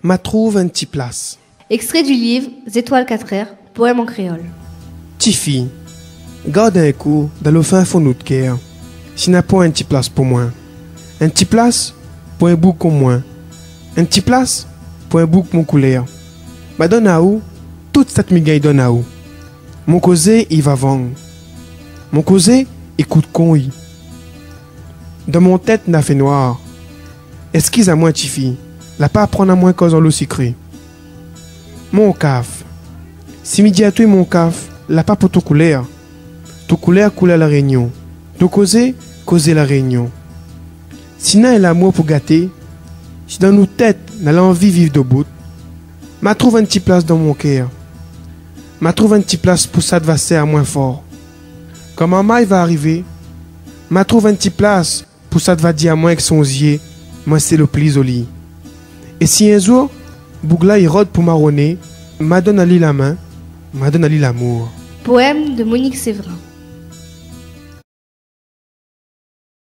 m'a trouve un petit place. Extrait du livre Étoiles 4R, poème en créole. Tifi, garde un coup dans le fin fond de cœur. Si n'a pas un petit place pour moi. Un petit place pour un bouc comme moi. Un petit place pour un bouc mon couleur. Ma donne à où? Toute cette migaille donne à où? Mon causé, il va vendre. Mon causé, écoute con, il. Dans mon tête, n'a fait noir. Esquisse à moi, Tifi. La pas apprendre à moi cause en l'eau sucré. Mon caf. Si midi à toi, mon caf, la pas pour ton couleur. Ton couleur coule à la réunion. Ton causé, causer la réunion. Si n'a l'amour pour gâter, si dans nos têtes, n'a l'envie vivre de bout, m'a trouve un petit place dans mon cœur. M'a trouve un petit place pour ça de va à moins fort. Quand maman va arriver, m'a trouve un petit place pour ça de va dire à moins que son zier, moi c'est le plis au lit. Et si un jour, Bougla il rôde pour marronner, m'a donne à lui la main, m'a donne à lui l'amour. Poème de Monique Séverin.